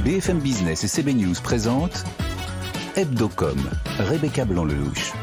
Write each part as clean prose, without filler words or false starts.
BFM Business et CB News présentent Hebdocom, Rebecca Blanc-Lelouch.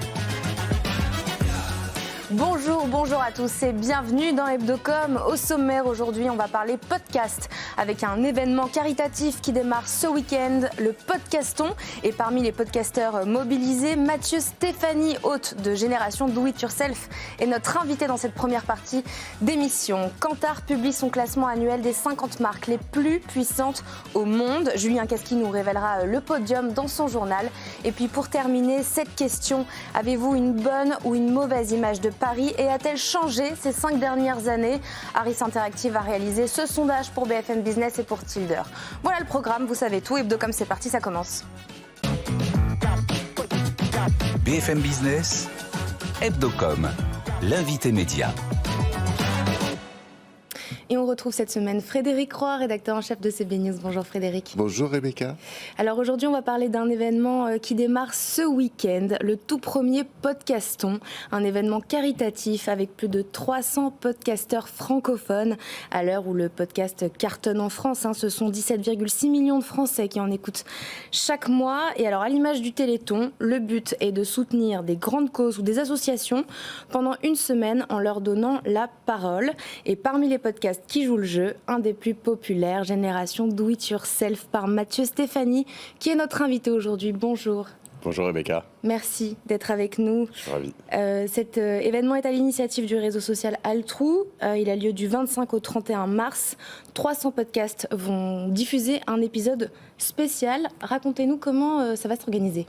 Bonjour à tous et bienvenue dans Hebdocom. Au sommaire aujourd'hui, on va parler podcast avec un événement caritatif qui démarre ce week-end, le Podcaston. Et parmi les podcasteurs mobilisés, Mathieu Stéphanie, hôte de Génération Do It Yourself, est notre invité dans cette première partie d'émission. Kantar publie son classement annuel des 50 marques les plus puissantes au monde. Julien Casqui nous révélera le podium dans son journal. Et puis pour terminer, cette question, avez-vous une bonne ou une mauvaise image de Paris et a-t-elle changé ces 5 dernières années? Harris Interactive a réalisé ce sondage pour BFM Business et pour Tilder. Voilà le programme, vous savez tout. Hebdocom, c'est parti, ça commence. BFM Business, Hebdocom, l'invité média. Et on retrouve cette semaine Frédéric Roy, rédacteur en chef de CB News. Bonjour Frédéric. Bonjour Rebecca. Alors aujourd'hui, on va parler d'un événement qui démarre ce week-end, le tout premier Podcaston, un événement caritatif avec plus de 300 podcasteurs francophones. À l'heure où le podcast cartonne en France, ce sont 17,6 millions de Français qui en écoutent chaque mois. Et alors à l'image du Téléthon, le but est de soutenir des grandes causes ou des associations pendant une semaine en leur donnant la parole. Et parmi les podcasts qui joue le jeu, un des plus populaires, Génération Do It Yourself par Mathieu Stéphanie, qui est notre invité aujourd'hui. Bonjour. Bonjour Rebecca. Merci d'être avec nous. Je suis ravi. Cet événement est à l'initiative du réseau social Altrou. Il a lieu du 25 au 31 mars. 300 podcasts vont diffuser un épisode spécial. Racontez-nous comment ça va s'organiser.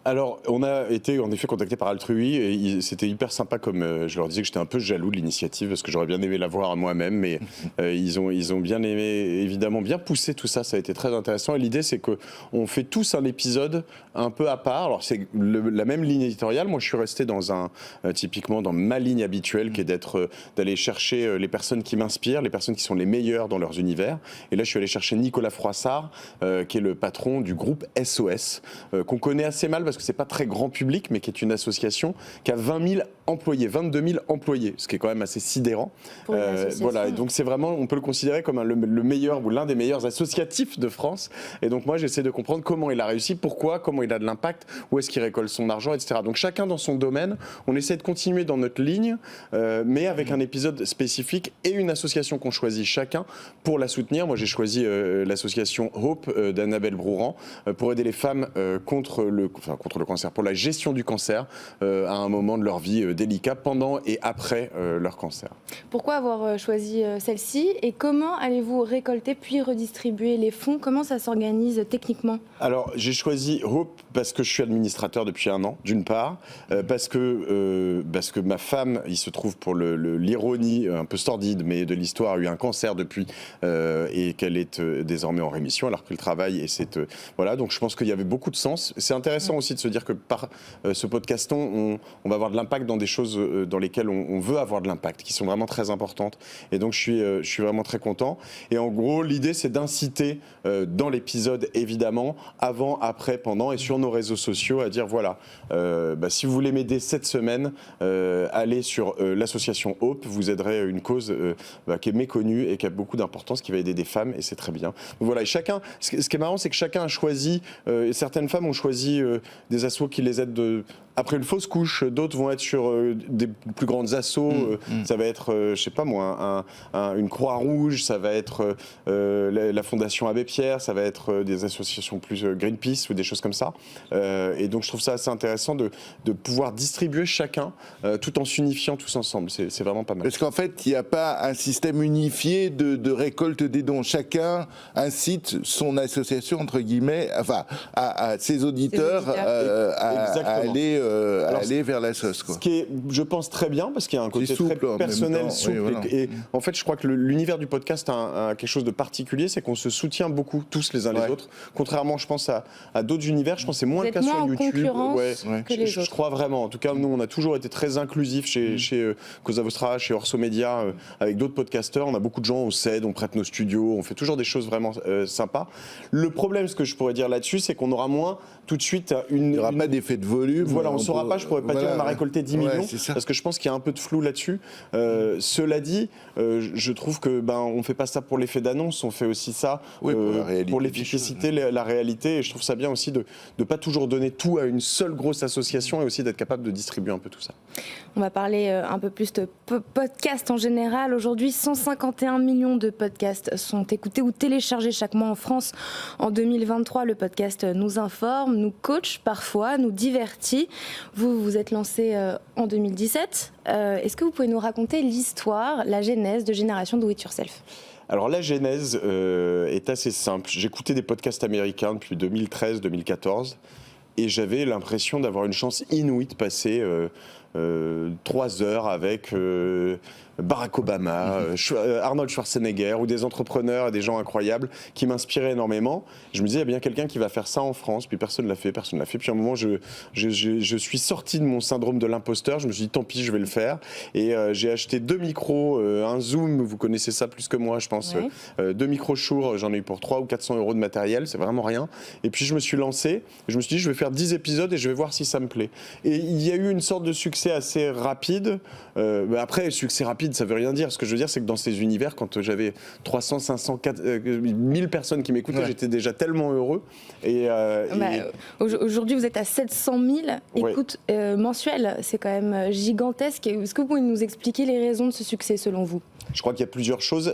Alors, on a été en effet contacté par Altrui et c'était hyper sympa comme je leur disais que j'étais un peu jaloux de l'initiative parce que j'aurais bien aimé la voir à moi-même, mais ils ont bien aimé, évidemment, bien poussé tout ça, ça a été très intéressant. Et l'idée, c'est qu'on fait tous un épisode un peu à part. Alors, c'est la même ligne éditoriale. Moi, je suis resté typiquement dans ma ligne habituelle qui est d'aller chercher les personnes qui m'inspirent, les personnes qui sont les meilleures dans leurs univers. Et là, je suis allé chercher Nicolas Froissart, qui est le patron du groupe SOS, qu'on connaît assez mal parce que c'est pas très grand public, mais qui est une association qui a 20 000 employés, 22 000 employés, ce qui est quand même assez sidérant. Voilà, et donc c'est vraiment, on peut le considérer comme le meilleur ou l'un des meilleurs associatifs de France. Et donc moi, j'essaie de comprendre comment il a réussi, pourquoi, comment il a de l'impact, où est-ce qu'il récolte son argent, etc. Donc chacun dans son domaine, on essaie de continuer dans notre ligne, mais avec un épisode spécifique et une association qu'on choisit chacun pour la soutenir. Moi, j'ai choisi l'association Hope d'Annabelle Brouran pour aider les femmes contre le cancer, pour la gestion du cancer à un moment de leur vie délicat pendant et après leur cancer. Pourquoi avoir choisi celle-ci et comment allez-vous récolter puis redistribuer les fonds? Comment ça s'organise techniquement? Alors j'ai choisi Hope parce que je suis administrateur depuis 1 an, d'une part, parce que ma femme, il se trouve pour l'ironie un peu sordide, mais de l'histoire, a eu un cancer depuis et qu'elle est désormais en rémission alors qu'elle travaille et voilà, donc je pense qu'il y avait beaucoup de sens. C'est intéressant aussi de se dire que par ce podcaston, on va avoir de l'impact dans des choses dans lesquelles on veut avoir de l'impact, qui sont vraiment très importantes. Et donc je suis vraiment très content. Et en gros, l'idée, c'est d'inciter dans l'épisode, évidemment, avant, après, pendant, et sur nos réseaux sociaux, à dire voilà, si vous voulez m'aider cette semaine, allez sur l'association Hope, vous aiderez une cause qui est méconnue et qui a beaucoup d'importance, qui va aider des femmes, et c'est très bien. Donc voilà, et chacun, ce qui est marrant, c'est que chacun a choisi, certaines femmes ont choisi des assos qui les aident après une fausse couche, d'autres vont être sur des plus grandes assos, ça va être, je sais pas moi, une Croix-Rouge, ça va être la Fondation Abbé Pierre, ça va être des associations plus Greenpeace ou des choses comme ça. Et donc je trouve ça assez intéressant de pouvoir distribuer chacun tout en s'unifiant tous ensemble, c'est vraiment pas mal. Parce qu'en fait, il n'y a pas un système unifié de récolte des dons. Chacun incite son association, entre guillemets, enfin, à ses auditeurs à aller vers la sauce. Quoi. Ce qui est, je pense, très bien, parce qu'il y a un côté souple, très personnel, souple. Oui, voilà. Et en fait, je crois que l'univers du podcast a quelque chose de particulier, c'est qu'on se soutient beaucoup, tous les uns les autres. Contrairement, je pense, à d'autres univers, je pense que c'est moins le cas sur YouTube. Que les autres. Je crois vraiment. En tout cas, nous, on a toujours été très inclusifs chez Causa Vostra, chez Orso Media, avec d'autres podcasteurs. On a beaucoup de gens, on s'aide, on prête nos studios, on fait toujours des choses vraiment sympas. Le problème, ce que je pourrais dire là-dessus, c'est qu'on aura moins tout de suite il n'y aura pas d'effet de volume. Voilà, on ne saura pas, je ne pourrais pas dire on a récolté 10 millions, parce que je pense qu'il y a un peu de flou là-dessus. Cela dit, je trouve que on ne fait pas ça pour l'effet d'annonce, on fait aussi ça pour l'efficacité, la réalité, et je trouve ça bien aussi de ne pas toujours donner tout à une seule grosse association et aussi d'être capable de distribuer un peu tout ça. On va parler un peu plus de podcast en général. Aujourd'hui, 151 millions de podcasts sont écoutés ou téléchargés chaque mois en France. En 2023, le podcast nous informe, nous coach parfois, nous divertit. Vous vous êtes lancé en 2017. Est-ce que vous pouvez nous raconter l'histoire, la genèse de Génération Do It Yourself ? Alors la genèse est assez simple. J'écoutais des podcasts américains depuis 2013-2014 et j'avais l'impression d'avoir une chance inouïe de passer 3 heures avec Barack Obama, Arnold Schwarzenegger ou des entrepreneurs et des gens incroyables qui m'inspiraient énormément. Je me disais, il y a bien quelqu'un qui va faire ça en France, puis personne ne l'a fait. Puis à un moment, je suis sorti de mon syndrome de l'imposteur, je me suis dit, tant pis, je vais le faire. Et j'ai acheté 2 micros, un Zoom, vous connaissez ça plus que moi, je pense, 2 micros Shure, j'en ai eu pour 300 ou 400 euros de matériel, c'est vraiment rien. Et puis je me suis lancé, je me suis dit, je vais faire 10 épisodes et je vais voir si ça me plaît. Et il y a eu une sorte de succès assez rapide. Après, succès rapide, ça veut rien dire. Ce que je veux dire, c'est que dans ces univers, quand j'avais 300, 500, 1000 personnes qui m'écoutaient, j'étais déjà tellement heureux. Aujourd'hui, vous êtes à 700 000 écoutes mensuelles. C'est quand même gigantesque. Est-ce que vous pouvez nous expliquer les raisons de ce succès, selon vous ? Je crois qu'il y a plusieurs choses.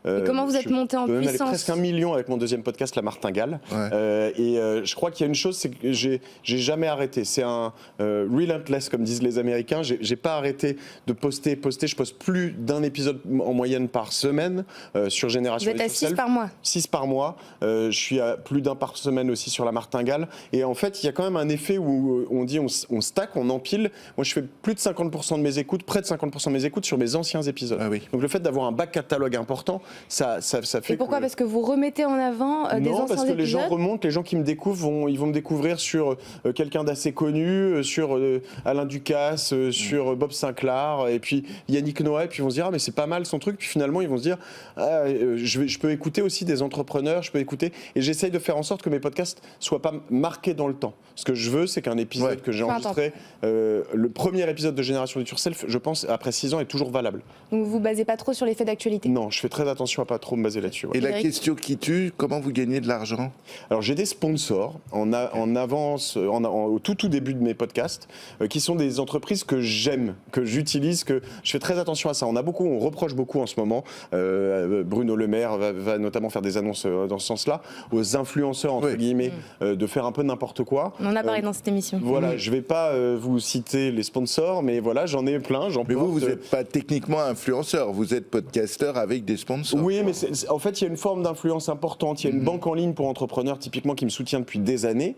Et comment vous êtes monté en puissance ? Presque 1 million avec mon deuxième podcast, La Martingale. Je crois qu'il y a une chose, c'est que j'ai jamais arrêté. C'est un relentless, comme disent les Américains. J'ai pas arrêté de poster. Je poste plus d'un épisode en moyenne par semaine sur Génération. Vous êtes à 6 par mois ? 6 par mois. Je suis à plus d'un par semaine aussi sur La Martingale. Et en fait, il y a quand même un effet où on dit on stack, on empile. Moi, je fais plus de 50% de mes écoutes, près de 50% de mes écoutes sur mes anciens épisodes. Donc le fait d'avoir un back catalogue important, ça fait. Et pourquoi ? Parce que vous remettez en avant des anciens épisodes ? Non, parce que les gens remontent, les gens qui me découvrent, ils vont me découvrir sur quelqu'un d'assez connu, sur Alain Ducasse, sur Bob Sinclair, et puis Yannick Noah, et puis ils vont se dire ah mais c'est pas mal son truc, puis finalement ils vont se dire je peux écouter aussi des entrepreneurs, et j'essaye de faire en sorte que mes podcasts soient pas marqués dans le temps. Ce que je veux, c'est qu'un épisode que j'ai enregistré, le premier épisode de Génération Do It Yourself, je pense après 6 ans est toujours valable. Donc vous basez pas trop sur les faits d'actualité ? Non, je fais très attention à pas trop me baser là-dessus. Et la question qui tue, comment vous gagnez de l'argent ? Alors j'ai des sponsors en avance, au tout début de mes podcasts, qui sont des entreprises que j'aime, que j'utilise, que je fais très attention à ça. On reproche beaucoup en ce moment, Bruno Le Maire va notamment faire des annonces dans ce sens-là, aux influenceurs entre guillemets, de faire un peu n'importe quoi. On en a parlé dans cette émission. Voilà, je vais pas vous citer les sponsors, mais voilà, j'en ai plein, Mais vous n'êtes pas techniquement influenceur, vous êtes podcasteur avec des sponsors. Oui, mais en fait, il y a une forme d'influence importante. Il y a une banque en ligne pour entrepreneurs, typiquement, qui me soutient depuis des années.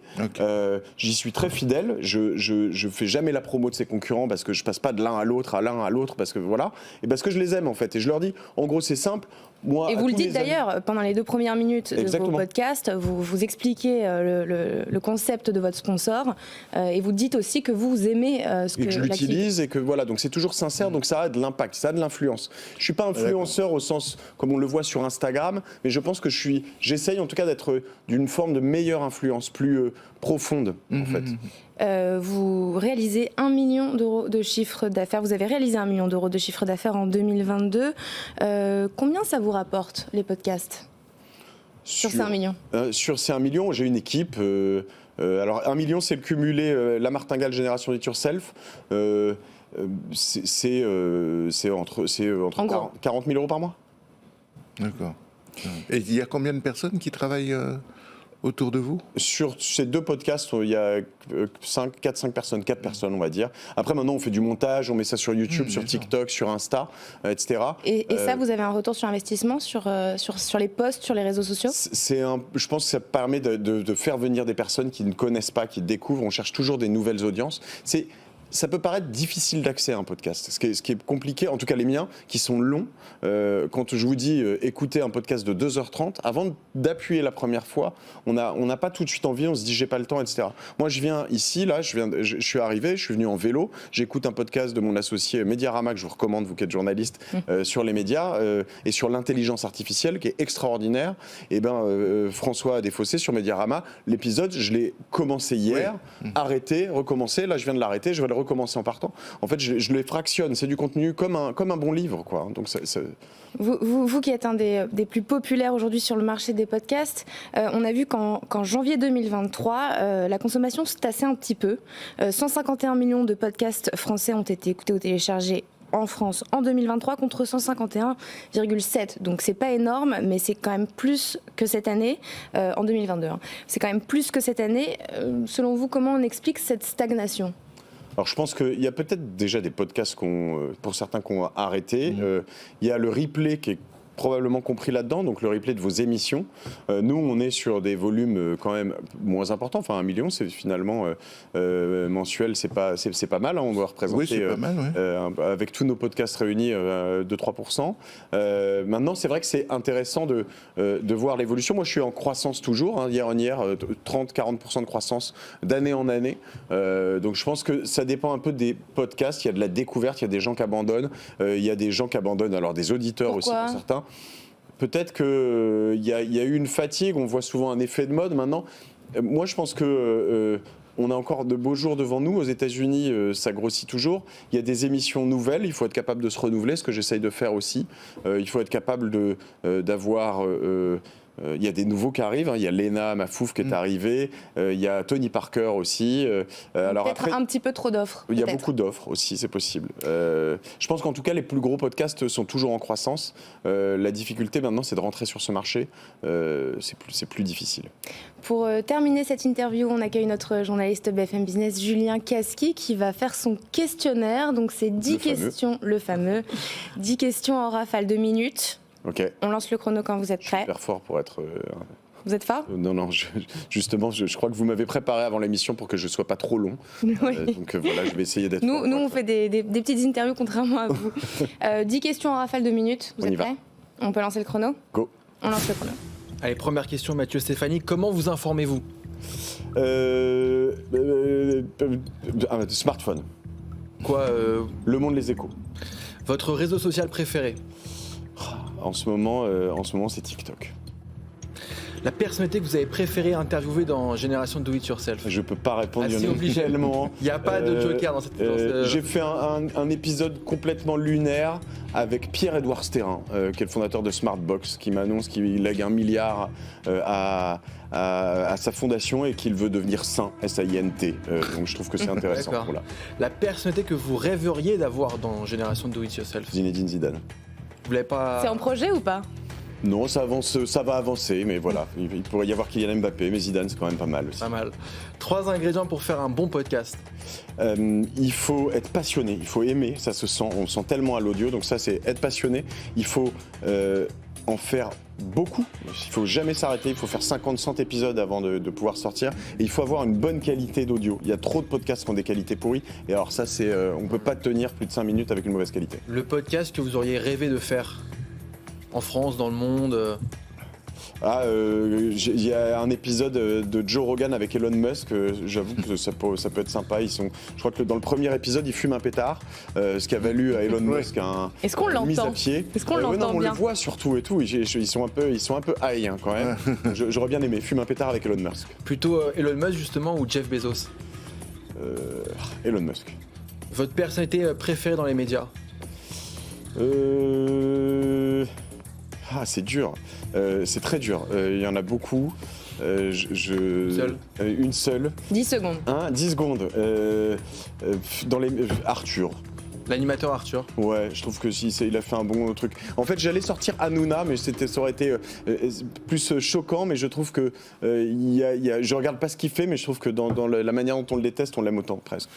J'y suis très fidèle. Je fais jamais la promo de ses concurrents parce que je passe pas de l'un à l'autre, parce que voilà, et parce que je les aime en fait. Et je leur dis, en gros, c'est simple. Moi, et vous le dites d'ailleurs pendant les 2 premières minutes de vos podcasts, vous expliquez le concept de votre sponsor et vous dites aussi que vous aimez ce que je l'utilise et que voilà, donc c'est toujours sincère, donc ça a de l'impact, ça a de l'influence. Je suis pas influenceur au sens comme on le voit sur Instagram, mais je pense que j'essaye en tout cas d'être d'une forme de meilleure influence, plus profonde en fait. Vous réalisez 1 million d'euros de chiffre d'affaires. Vous avez réalisé 1 million d'euros de chiffre d'affaires en 2022. Combien ça vous rapporte, les podcasts, sur ces 1 million ? Sur ces 1 million, j'ai une équipe. Alors 1 million, c'est le cumulé La Martingale Génération Do It Yourself. C'est entre 40 000 euros par mois. D'accord. Et il y a combien de personnes qui travaillent autour de vous ? Sur ces 2 podcasts, il y a 4 personnes, on va dire. Après, maintenant, on fait du montage, on met ça sur YouTube, sur TikTok, sur Insta, etc. Et ça, vous avez un retour sur investissement sur les posts, sur les réseaux sociaux ? Je pense que ça permet de faire venir des personnes qui ne connaissent pas, qui découvrent. On cherche toujours des nouvelles audiences. ça peut paraître difficile d'accès à un podcast. Ce qui est compliqué, en tout cas les miens, qui sont longs. Quand je vous dis écoutez un podcast de 2h30, avant d'appuyer la première fois, on n'a pas tout de suite envie, on se dit j'ai pas le temps, etc. Moi je viens ici, là, je suis arrivé, je suis venu en vélo, j'écoute un podcast de mon associé Mediarama, que je vous recommande, vous qui êtes journaliste, sur les médias et sur l'intelligence artificielle, qui est extraordinaire. Et François Desfossés sur Mediarama, l'épisode, je l'ai commencé hier, arrêté, recommencé, là je viens de l'arrêter, je vais le recommencer en partant. En fait, je les fractionne. C'est du contenu comme un bon livre, quoi. Donc, Vous qui êtes un des plus populaires aujourd'hui sur le marché des podcasts, on a vu qu'en janvier 2023, la consommation se tassait un petit peu. 151 millions de podcasts français ont été écoutés ou téléchargés en France en 2023 contre 151,7. Donc c'est pas énorme, mais c'est quand même plus que cette année, en 2022. C'est quand même plus que cette année. Selon vous, comment on explique cette stagnation ? Alors je pense qu'il y a peut-être déjà des podcasts pour certains qui ont arrêté. Il y a le replay qui est probablement compris là-dedans, donc le replay de vos émissions. Nous, on est sur des volumes quand même moins importants. Enfin, 1 million, c'est finalement mensuel, c'est pas mal. Hein, on doit représenter, pas mal, avec tous nos podcasts réunis, 2-3%. Maintenant, c'est vrai que c'est intéressant de voir l'évolution. Moi, je suis en croissance toujours, year on year, 30-40% de croissance d'année en année. Donc, je pense que ça dépend un peu des podcasts. Il y a de la découverte, il y a des gens qui abandonnent. Il y a des gens qui abandonnent, alors des auditeurs aussi pour certains. Peut-être qu'il y a eu une fatigue, on voit souvent un effet de mode maintenant. Moi, je pense que on a encore de beaux jours devant nous. Aux États-Unis, ça grossit toujours. Il y a des émissions nouvelles, il faut être capable de se renouveler, ce que j'essaye de faire aussi. Il faut être capable d'avoir... il y a des nouveaux qui arrivent, il y a Léna Mafouf qui est arrivée, il y a Tony Parker aussi. Alors peut-être après, un petit peu trop d'offres. Il y a beaucoup d'offres aussi, c'est possible. Je pense qu'en tout cas, les plus gros podcasts sont toujours en croissance. La difficulté maintenant, c'est de rentrer sur ce marché. C'est plus difficile. Pour terminer cette interview, on accueille notre journaliste BFM Business, Julien Casqui, qui va faire son questionnaire. Donc c'est 10 questions, le fameux. 10 questions en rafale de minutes. Okay. On lance le chrono quand vous êtes prêt. Super fort pour être... Vous êtes fort ? Non, justement, je crois que vous m'avez préparé avant l'émission pour que je ne sois pas trop long. Oui. Donc voilà, je vais essayer d'être fort. Nous on fait des petites interviews contrairement à vous. 10 questions en rafale de minutes, vous êtes prêts ? On peut lancer le chrono ? Go. On lance le chrono. Allez, première question, Mathieu, Stéphanie, comment vous informez-vous ? Smartphone. Quoi Le Monde, Les Échos. Votre réseau social préféré ? En ce moment, c'est TikTok. La personnalité que vous avez préféré interviewer dans Génération Do It Yourself ? Je peux pas répondre, il y en a obligé. tellement. Il n'y a pas de joker dans cette J'ai fait un épisode complètement lunaire avec Pierre-Édouard Stérin, qui est le fondateur de Smartbox, qui m'annonce qu'il lègue 1 milliard à sa fondation et qu'il veut devenir saint, S-A-I-N-T. Donc je trouve que c'est intéressant. Voilà. La personnalité que vous rêveriez d'avoir dans Génération Do It Yourself ? Zinedine Zidane. Vous l'avez pas... C'est en projet ou pas ? Non, ça va avancer, mais voilà. Il pourrait y avoir Kylian Mbappé, mais Zidane, c'est quand même pas mal aussi. Pas mal. 3 ingrédients pour faire un bon podcast. Il faut être passionné, il faut aimer, ça se sent, on le sent tellement à l'audio, donc ça c'est être passionné. Il faut en faire beaucoup, il ne faut jamais s'arrêter, il faut faire 50-100 épisodes avant de pouvoir sortir. Et il faut avoir une bonne qualité d'audio. Il y a trop de podcasts qui ont des qualités pourries, et alors ça, on ne peut pas tenir plus de 5 minutes avec une mauvaise qualité. Le podcast que vous auriez rêvé de faire en France, dans le monde il y a un épisode de Joe Rogan avec Elon Musk, j'avoue que ça peut être sympa. Je crois que dans le premier épisode, ils fument un pétard, ce qui a valu à Elon Musk Est-ce qu'on l'entend ? mise à pied. Est-ce qu'on l'entend on bien ? le voit surtout et tout. Ils sont un peu high hein, quand même. J'aurais bien aimé fumer un pétard avec Elon Musk. Plutôt Elon Musk justement ou Jeff Bezos ? Elon Musk. Votre personnalité préférée dans les médias ? C'est dur. C'est très dur. Il y en a beaucoup. Seule. Une seule. 10 secondes. 10 secondes. Arthur. L'animateur Arthur. Ouais, je trouve que il a fait un bon truc. En fait, j'allais sortir Hanouna, mais ça aurait été plus choquant. Mais je trouve que je regarde pas ce qu'il fait, mais je trouve que dans la manière dont on le déteste, on l'aime autant presque.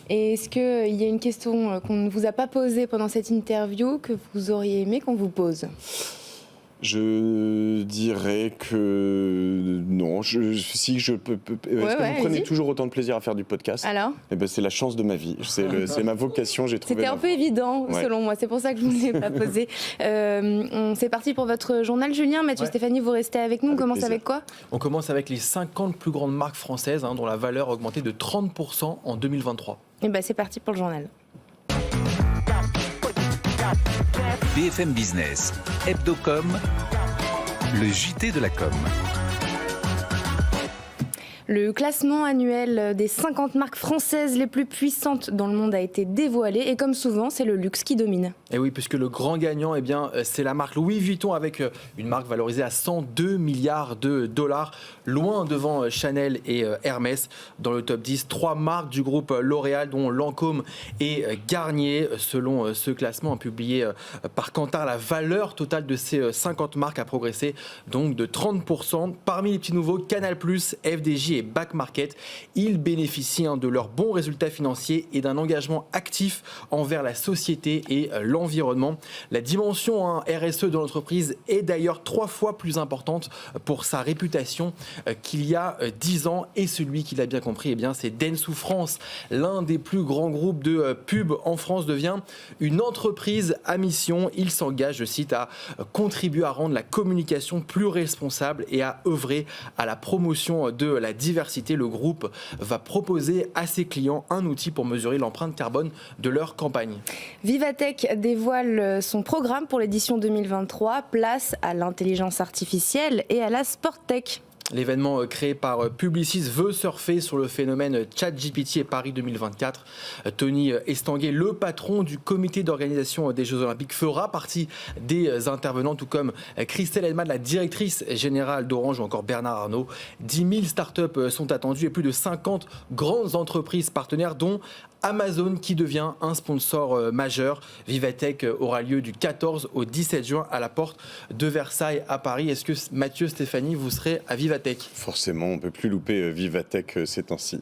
Et est-ce qu'il y a une question qu'on ne vous a pas posée pendant cette interview que vous auriez aimé qu'on vous pose ? Je dirais que non. Si je peux. Est-ce que vous prenez toujours autant de plaisir à faire du podcast ? Alors ? C'est la chance de ma vie. C'est ma vocation. J'ai trouvé. C'était un peu évident, selon moi. C'est pour ça que je ne vous l'ai pas posé. C'est parti pour votre journal, Julien. Mathieu, Stéphanie, vous restez avec nous. On commence avec quoi ? On commence avec les 50 plus grandes marques françaises dont la valeur a augmenté de 30% en 2023. Et c'est parti pour le journal. BFM Business, Hebdocom, le JT de la com. Le classement annuel des 50 marques françaises les plus puissantes dans le monde a été dévoilé et comme souvent, c'est le luxe qui domine. Et oui, puisque le grand gagnant, c'est la marque Louis Vuitton avec une marque valorisée à 102 milliards de dollars, loin devant Chanel et Hermès. Dans le top 10, 3 marques du groupe L'Oréal, dont Lancôme et Garnier. Selon ce classement publié par Kantar, la valeur totale de ces 50 marques a progressé donc de 30%. Parmi les petits nouveaux, Canal+, FDJ et Back Market, ils bénéficient de leurs bons résultats financiers et d'un engagement actif envers la société et l'environnement. La dimension RSE de l'entreprise est d'ailleurs 3 fois plus importante pour sa réputation qu'il y a 10 ans. Et celui qui l'a bien compris, c'est Dentsu France, l'un des plus grands groupes de pub en France, devient une entreprise à mission. Il s'engage, je cite, à contribuer à rendre la communication plus responsable et à œuvrer à la promotion de la diversité. Le groupe va proposer à ses clients un outil pour mesurer l'empreinte carbone de leur campagne. Vivatech dévoile son programme pour l'édition 2023, place à l'intelligence artificielle et à la Sporttech. L'événement créé par Publicis veut surfer sur le phénomène ChatGPT et Paris 2024. Tony Estanguet, le patron du comité d'organisation des Jeux Olympiques, fera partie des intervenants, tout comme Christelle Edman, la directrice générale d'Orange, ou encore Bernard Arnault. 10 000 startups sont attendues et plus de 50 grandes entreprises partenaires, dont Amazon qui devient un sponsor majeur. Vivatech aura lieu du 14 au 17 juin à la porte de Versailles à Paris. Est-ce que Mathieu, Stéphanie, vous serez à Vivatech ? Forcément, on ne peut plus louper Vivatech ces temps-ci.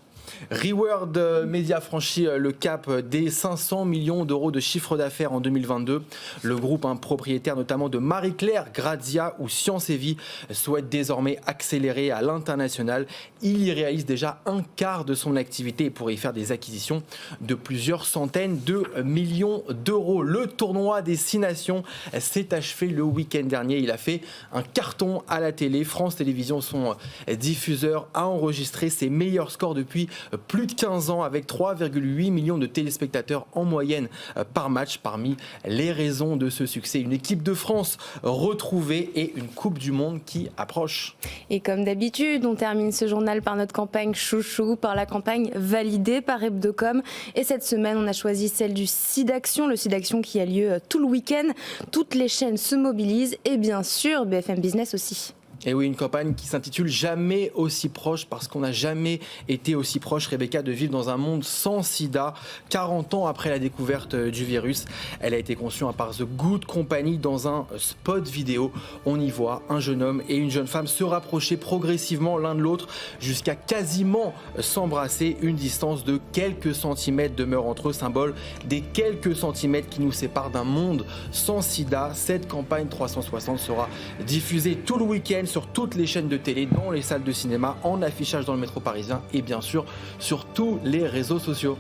Reward Media franchit le cap des 500 millions d'euros de chiffre d'affaires en 2022. Le groupe, propriétaire notamment de Marie-Claire, Grazia ou Science et Vie, souhaite désormais accélérer à l'international. Il y réalise déjà un quart de son activité et pourrait y faire des acquisitions de plusieurs centaines de millions d'euros. Le tournoi des 6 nations s'est achevé le week-end dernier. Il a fait un carton à la télé. France Télévisions, son diffuseur, a enregistré ses meilleurs scores depuis plus de 15 ans, avec 3,8 millions de téléspectateurs en moyenne par match. Parmi les raisons de ce succès, une équipe de France retrouvée et une Coupe du Monde qui approche. Et comme d'habitude, on termine ce journal par notre campagne chouchou, par la campagne validée par Hebdocom. Et cette semaine, on a choisi celle du SIDAction, le SIDAction qui a lieu tout le week-end. Toutes les chaînes se mobilisent et bien sûr BFM Business aussi. Et oui, une campagne qui s'intitule « Jamais aussi proche » parce qu'on n'a jamais été aussi proche, Rebecca, de vivre dans un monde sans sida. 40 ans après la découverte du virus, elle a été conçue par The Good Company. Dans un spot vidéo, on y voit un jeune homme et une jeune femme se rapprocher progressivement l'un de l'autre jusqu'à quasiment s'embrasser. Une distance de quelques centimètres demeure entre eux, symbole des quelques centimètres qui nous séparent d'un monde sans sida. Cette campagne 360 sera diffusée tout le week-end sur toutes les chaînes de télé, dans les salles de cinéma, en affichage dans le métro parisien et bien sûr sur tous les réseaux sociaux.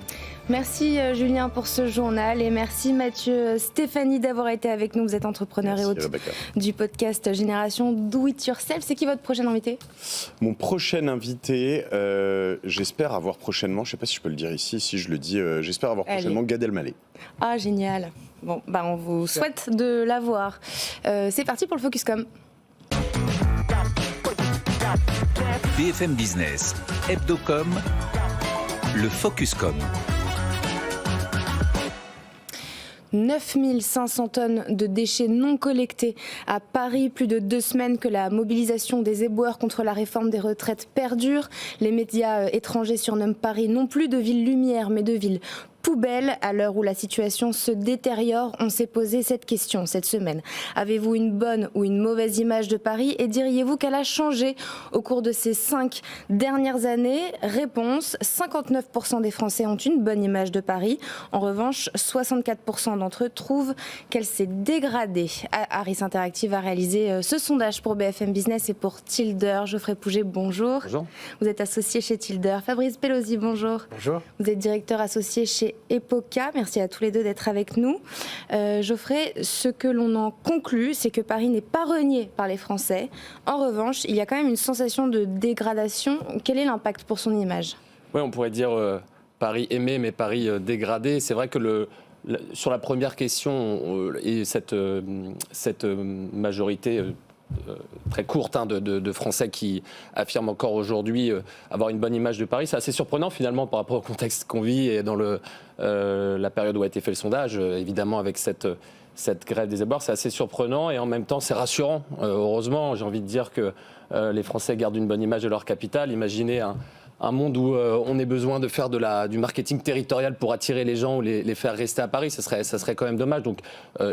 Merci Julien pour ce journal et merci Mathieu, Stéphanie d'avoir été avec nous. Vous êtes entrepreneur et hôte du podcast Génération Do It Yourself. C'est qui votre prochain invité ? Mon prochain invité, j'espère avoir prochainement, je ne sais pas si je peux le dire ici, si je le dis, j'espère avoir prochainement Gad Elmaleh. Ah génial. Bon, on vous souhaite de l'avoir. C'est parti pour le Focuscom. BFM Business, Hebdocom, le Focuscom. 9500 tonnes de déchets non collectés à Paris. Plus de 2 semaines que la mobilisation des éboueurs contre la réforme des retraites perdure. Les médias étrangers surnomment Paris non plus de ville lumière, mais de ville poubelle. À l'heure où la situation se détériore, on s'est posé cette question cette semaine. Avez-vous une bonne ou une mauvaise image de Paris et diriez-vous qu'elle a changé au cours de ces 5 dernières années? Réponse, 59% des Français ont une bonne image de Paris. En revanche, 64% d'entre eux trouvent qu'elle s'est dégradée. Harris Interactive a réalisé ce sondage pour BFM Business et pour Tilder. Geoffrey Pouget, bonjour. Bonjour. Vous êtes associé chez Tilder. Fabrice Pelosi, bonjour. Bonjour. Vous êtes directeur associé chez Epoca. Merci à tous les deux d'être avec nous. Geoffrey, ce que l'on en conclut, c'est que Paris n'est pas renié par les Français. En revanche, il y a quand même une sensation de dégradation. Quel est l'impact pour son image ? Oui, on pourrait dire Paris aimé, mais Paris dégradé. C'est vrai que sur la première question, et cette majorité très courte de Français qui affirment encore aujourd'hui avoir une bonne image de Paris, c'est assez surprenant finalement par rapport au contexte qu'on vit et dans la période où a été fait le sondage, évidemment avec cette grève des éboueurs, c'est assez surprenant et en même temps c'est rassurant. Heureusement, j'ai envie de dire que les Français gardent une bonne image de leur capitale. Imaginez un monde où on ait besoin de faire du marketing territorial pour attirer les gens ou les faire rester à Paris, ça serait quand même dommage. Donc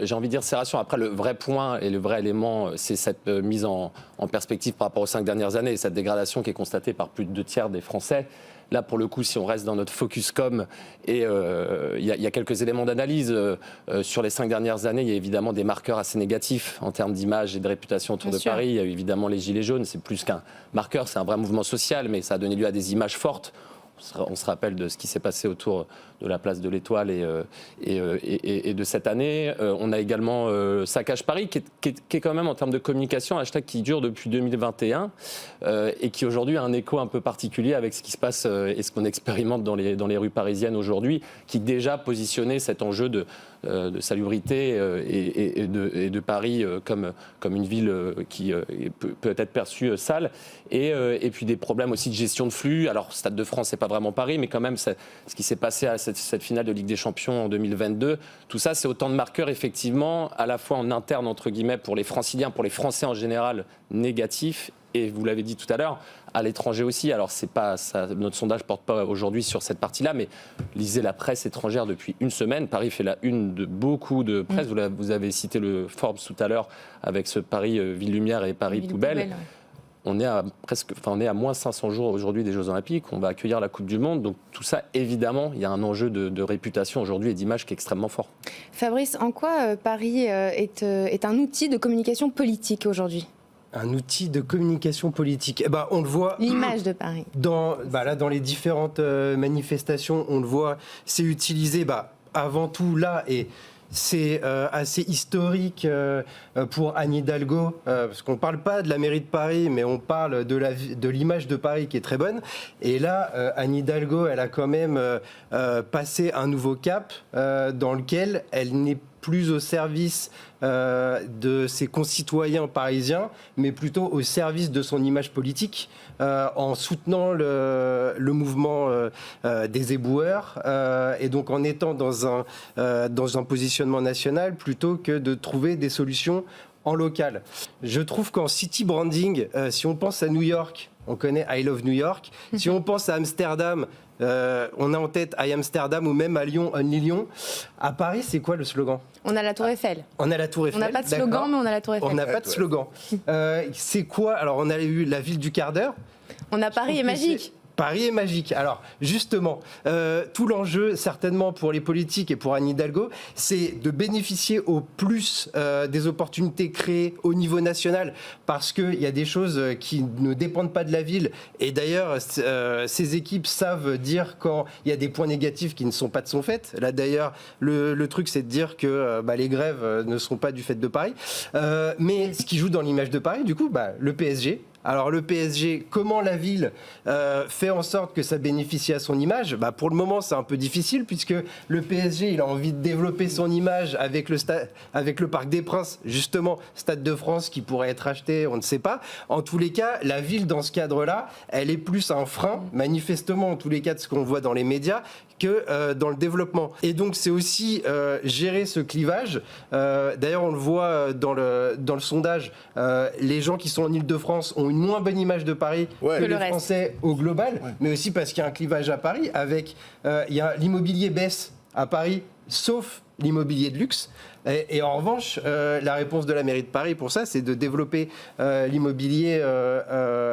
j'ai envie de dire c'est rassurant. Après le vrai point et le vrai élément, c'est cette mise en perspective par rapport aux 5 dernières années et cette dégradation qui est constatée par plus de 2/3 des Français. Là, pour le coup, si on reste dans notre focus com, et il y a quelques éléments d'analyse sur les 5 dernières années, il y a évidemment des marqueurs assez négatifs en termes d'image et de réputation autour de Paris. Il y a eu évidemment les Gilets jaunes, c'est plus qu'un marqueur, c'est un vrai mouvement social, mais ça a donné lieu à des images fortes. On se rappelle de ce qui s'est passé autour de la place de l'Étoile et de cette année. On a également Saccage Paris, qui est quand même en termes de communication un hashtag qui dure depuis 2021 et qui aujourd'hui a un écho un peu particulier avec ce qui se passe et ce qu'on expérimente dans les rues parisiennes aujourd'hui, qui déjà positionnait cet enjeu de salubrité et de Paris comme une ville qui peut être perçue sale et puis des problèmes aussi de gestion de flux. Alors Stade de France, c'est pas vraiment Paris, mais quand même ce qui s'est passé à cette finale de Ligue des Champions en 2022, tout ça c'est autant de marqueurs effectivement à la fois en interne entre guillemets pour les Franciliens, pour les Français en général négatifs et vous l'avez dit tout à l'heure à l'étranger aussi. Alors c'est pas ça, notre sondage porte pas aujourd'hui sur cette partie-là, mais lisez la presse étrangère depuis une semaine. Paris fait la une de beaucoup de presse. Vous avez cité le Forbes tout à l'heure avec ce Paris Ville Lumière et Paris Poubelle. Ouais. On est à moins 500 jours aujourd'hui des Jeux Olympiques. On va accueillir la Coupe du Monde. Donc tout ça, évidemment, il y a un enjeu de réputation aujourd'hui et d'image qui est extrêmement fort. Fabrice, en quoi Paris est un outil de communication politique aujourd'hui ? Un outil de communication politique. On le voit. L'image de Paris. Dans les différentes manifestations, on le voit. C'est utilisé avant tout là et. C'est assez historique pour Anne Hidalgo, parce qu'on ne parle pas de la mairie de Paris, mais on parle de l'image de Paris qui est très bonne. Et là, Anne Hidalgo, elle a quand même passé un nouveau cap dans lequel elle n'est plus au service de ses concitoyens parisiens, mais plutôt au service de son image politique, en soutenant le mouvement des éboueurs, et donc en étant dans un positionnement national plutôt que de trouver des solutions en local. Je trouve qu'en city branding, si on pense à New York, on connaît I Love New York. Si on pense à Amsterdam, on a en tête I Amsterdam ou même à Lyon, Only Lyon. À Paris, c'est quoi le slogan ? On a la Tour Eiffel. On a la Tour Eiffel. On n'a pas de slogan, mais on a la Tour Eiffel. On n'a pas de slogan. C'est quoi ? Alors, on a eu la ville du quart d'heure. On a Paris est magique. Paris est magique. Alors, justement, tout l'enjeu, certainement pour les politiques et pour Anne Hidalgo, c'est de bénéficier au plus des opportunités créées au niveau national, parce qu'il y a des choses qui ne dépendent pas de la ville. Et d'ailleurs, ces équipes savent dire quand il y a des points négatifs qui ne sont pas de son fait. Là, d'ailleurs, le truc, c'est de dire que les grèves ne sont pas du fait de Paris. Mais ce qui joue dans l'image de Paris, du coup, le PSG. Alors le PSG, comment la ville fait en sorte que ça bénéficie à son image ? Pour le moment, c'est un peu difficile puisque le PSG, il a envie de développer son image avec le Parc des Princes, justement, Stade de France qui pourrait être acheté, on ne sait pas. En tous les cas, la ville, dans ce cadre-là, elle est plus un frein, manifestement, en tous les cas, de ce qu'on voit dans les médias, que dans le développement. Et donc, c'est aussi gérer ce clivage. D'ailleurs, on le voit dans le sondage, les gens qui sont en Ile-de-France ont une moins bonne image de Paris que les Français au global, mais aussi parce qu'il y a un clivage à Paris avec l'immobilier baisse à Paris, sauf l'immobilier de luxe. Et en revanche, la réponse de la mairie de Paris pour ça, c'est de développer l'immobilier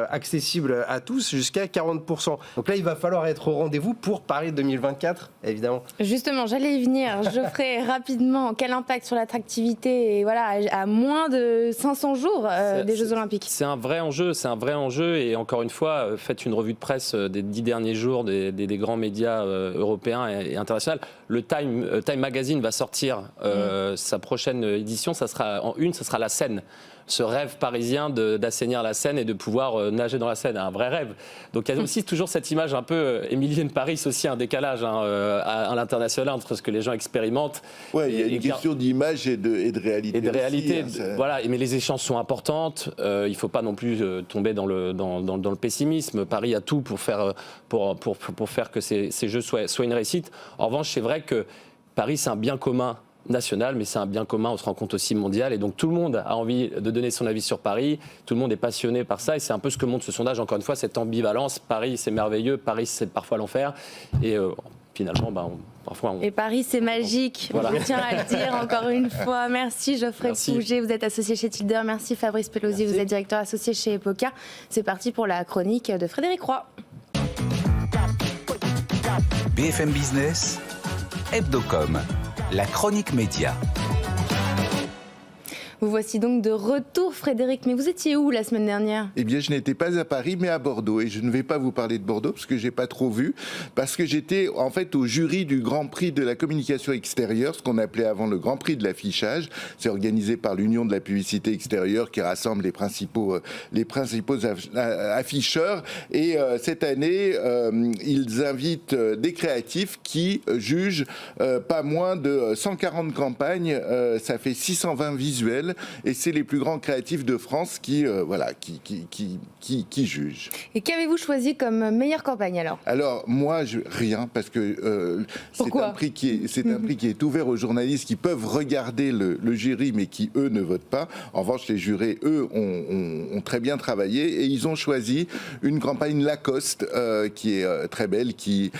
accessible à tous jusqu'à 40%. Donc là, il va falloir être au rendez-vous pour Paris 2024, évidemment. Justement, j'allais y venir. Geoffrey, rapidement, quel impact sur l'attractivité et voilà, à moins de 500 jours des Jeux Olympiques? C'est un vrai enjeu, et encore une fois, faites une revue de presse des 10 derniers jours des grands médias européens et internationaux. Le Time Magazine va sortir sa prochaine édition, ça sera en une, ça sera la Seine. Ce rêve parisien d'assainir la Seine et de pouvoir nager dans la Seine, un vrai rêve. Donc il y a aussi toujours cette image un peu Émilienne Paris, aussi un décalage à l'international entre ce que les gens expérimentent. Ouais, il y a une question d'image et de réalité. Et de réalité, aussi, voilà. Mais les échéances sont importantes. Il ne faut pas non plus tomber dans le pessimisme. Paris a tout pour faire que ces Jeux soient une réussite. En revanche, c'est vrai que Paris, c'est un bien commun national, mais c'est un bien commun, on se rend compte aussi mondial, et donc tout le monde a envie de donner son avis sur Paris, tout le monde est passionné par ça, et c'est un peu ce que montre ce sondage, encore une fois, cette ambivalence. Paris, c'est merveilleux, Paris, c'est parfois l'enfer, et finalement, parfois... Et Paris, c'est magique, voilà. Je tiens à le dire encore une fois. Merci Geoffrey Pouget, vous êtes associé chez Tilder. Merci Fabrice Pelosi, vous êtes directeur associé chez Epoca. C'est parti pour la chronique de Frédéric Roy. BFM Business, Hebdocom, la chronique média. Vous voici donc de retour, Frédéric. Mais vous étiez où la semaine dernière? Eh bien, je n'étais pas à Paris, mais à Bordeaux. Et je ne vais pas vous parler de Bordeaux, parce que je n'ai pas trop vu. Parce que j'étais, en fait, au jury du Grand Prix de la communication extérieure, ce qu'on appelait avant le Grand Prix de l'affichage. C'est organisé par l'Union de la publicité extérieure, qui rassemble les principaux afficheurs. Et cette année, ils invitent des créatifs qui jugent pas moins de 140 campagnes. Ça fait 620 visuels. Et c'est les plus grands créatifs de France qui jugent. Et qu'avez-vous choisi comme meilleure campagne alors? Alors moi, rien, parce que c'est un prix qui est ouvert aux journalistes qui peuvent regarder le jury, mais qui eux ne votent pas. En revanche, les jurés, eux, ont très bien travaillé et ils ont choisi une campagne Lacoste qui est très belle, qui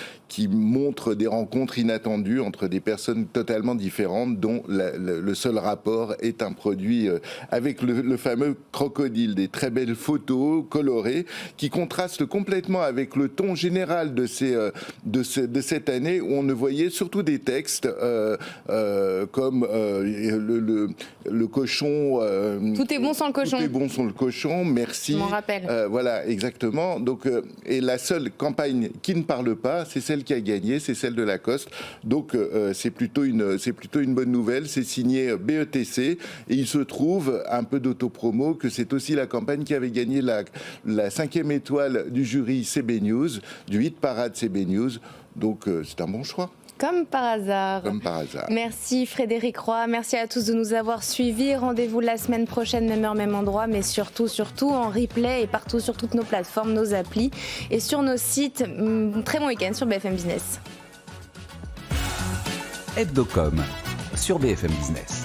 montre des rencontres inattendues entre des personnes totalement différentes, dont le seul rapport est un produit avec le fameux crocodile. Des très belles photos colorées qui contrastent complètement avec le ton général de cette année, où on ne voyait surtout des textes comme le cochon. Tout est bon sans le cochon. Tout est bon sans le cochon, merci. Je m'en rappelle. Voilà, exactement. Donc, et la seule campagne qui ne parle pas, c'est celle qui a gagné, c'est celle de Lacoste. Donc c'est plutôt une bonne nouvelle. C'est signé BETC et il se trouve, un peu d'autopromo, que c'est aussi la campagne qui avait gagné la 5e étoile du jury CB News, du hit parade CB News. Donc c'est un bon choix. Comme par hasard. Comme par hasard. Merci Frédéric Roy, merci à tous de nous avoir suivis. Rendez-vous la semaine prochaine, même heure, même endroit, mais surtout en replay et partout sur toutes nos plateformes, nos applis et sur nos sites. Très bon week-end sur BFM Business. Hebdocom sur BFM Business.